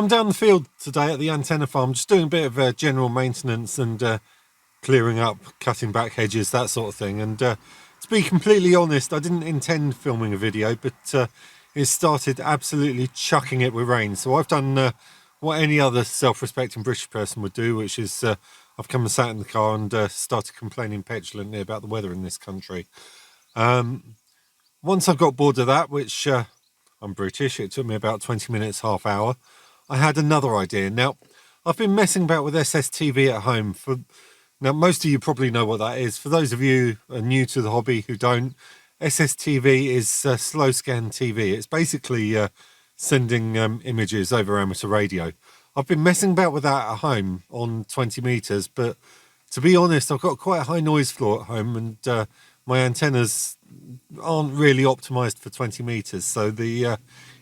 I'm down the field today at the antenna farm, just doing a bit of general maintenance and clearing up, cutting back hedges, that sort of thing. And to be completely honest, I didn't intend filming a video, but it started absolutely chucking it with rain. So I've done what any other self-respecting British person would do, which is I've come and sat in the car and started complaining petulantly about the weather in this country. Once I got bored of that, which I'm British, it took me about 20 minutes, half hour, I had another idea. Now, I've been messing about with SSTV at home now, most of you probably know what that is. For those of you who are new to the hobby who don't, SSTV is slow scan TV. It's basically sending images over amateur radio. I've been messing about with that at home on 20 meters, but to be honest, I've got quite a high noise floor at home, and my antennas aren't really optimized for 20 meters. So the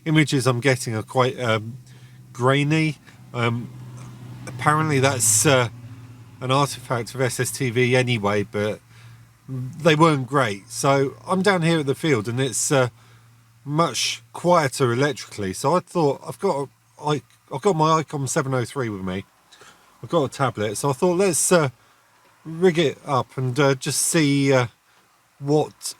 images I'm getting are quite grainy. Apparently that's an artifact of SSTV anyway, but they weren't great. So I'm down here at the field and it's much quieter electrically. So I thought I've got my ICOM 703 with me. I've got a tablet, so I thought let's rig it up and just see what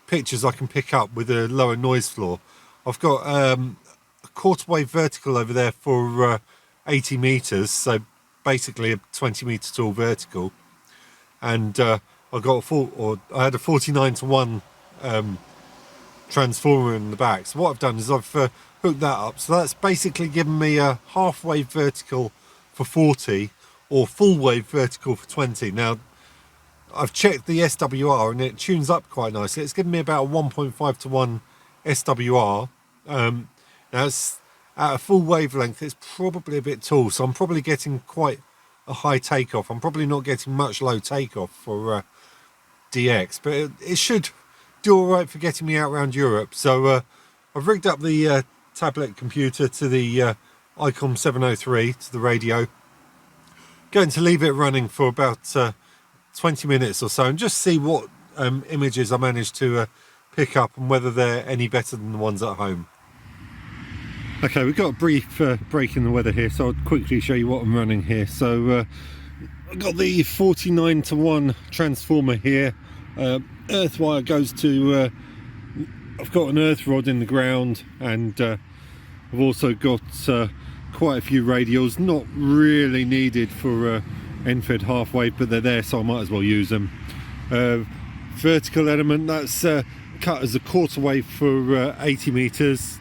pictures I can pick up with a lower noise floor. I've got a quarter wave vertical over there for 80 meters, so basically a 20 meter tall vertical, and I had a 49:1 transformer in the back. So what I've done is I've hooked that up, so that's basically given me a half wave vertical for 40 or full wave vertical for 20. Now I've checked the SWR and it tunes up quite nicely. It's given me about a 1.5:1 SWR. Now it's at a full wavelength, it's probably a bit tall, so I'm probably getting quite a high takeoff. I'm probably not getting much low takeoff for DX, but it should do all right for getting me out around Europe. So I've rigged up the tablet computer to the ICOM 703, to the radio. Going to leave it running for about 20 minutes or so and just see what images I manage to pick up and whether they're any better than the ones at home. Okay, we've got a brief break in the weather here, so I'll quickly show you what I'm running here. So I've got the 49:1 transformer here. Earth wire goes to, I've got an earth rod in the ground, and I've also got quite a few radials, not really needed for end-fed half wave, but they're there, so I might as well use them. Vertical element, that's cut as a quarter wave for 80 meters.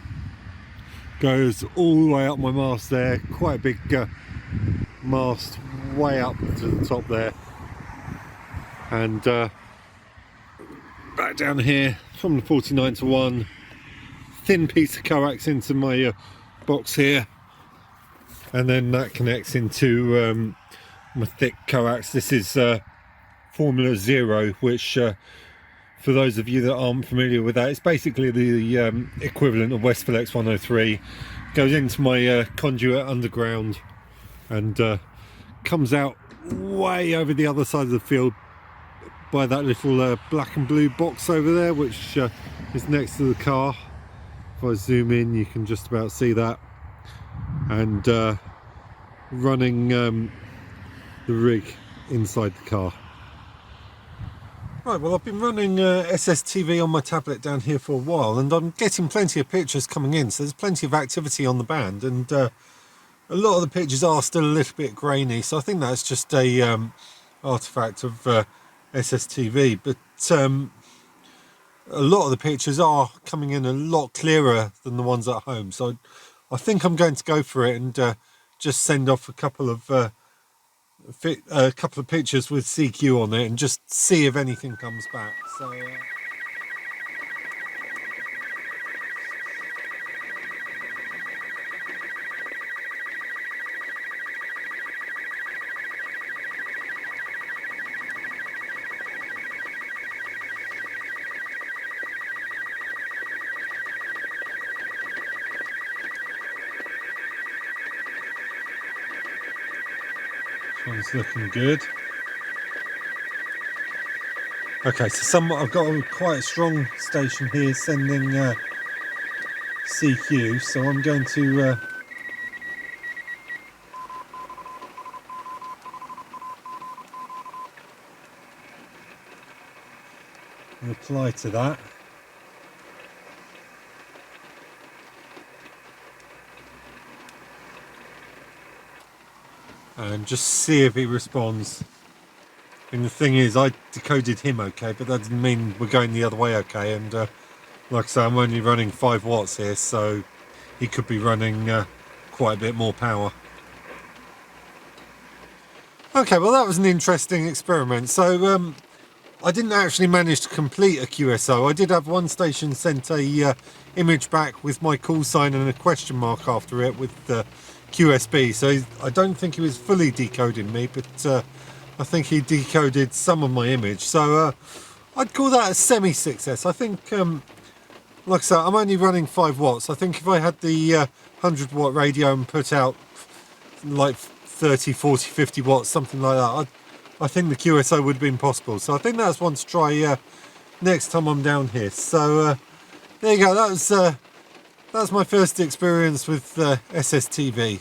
Goes all the way up my mast there, quite a big mast way up to the top there, and back down here from the 49:1, thin piece of coax into my box here, and then that connects into my thick coax. This is Formula 0, which for those of you that aren't familiar with that, it's basically the equivalent of Westfield X103. Goes into my conduit underground and comes out way over the other side of the field by that little black and blue box over there, which is next to the car. If I zoom in, you can just about see that. And running the rig inside the car. Right, well, I've been running SSTV on my tablet down here for a while, and I'm getting plenty of pictures coming in, so there's plenty of activity on the band, and a lot of the pictures are still a little bit grainy, so I think that's just a artifact of SSTV, but a lot of the pictures are coming in a lot clearer than the ones at home, so I think I'm going to go for it and just send off a couple of pictures with CQ on it and just see if anything comes back. So one's looking good. Okay, so I've got quite a strong station here sending CQ, so I'm going to apply to that. And just see if he responds. And the thing is, I decoded him okay, but that doesn't mean we're going the other way okay. And like I say, I'm only running 5 watts here, so he could be running quite a bit more power. Okay, well that was an interesting experiment. So I didn't actually manage to complete a QSO. I did have one station sent a image back with my call sign and a question mark after it with the QSB. So I don't think he was fully decoding me, but I think he decoded some of my image. So I'd call that a semi-success. I think, like I said, I'm only running 5 watts. I think if I had the 100 watt radio and put out like 30, 40, 50 watts, something like that, I think the QSO would have been possible. So I think that's one to try next time I'm down here. So there you go. That's my first experience with SSTV.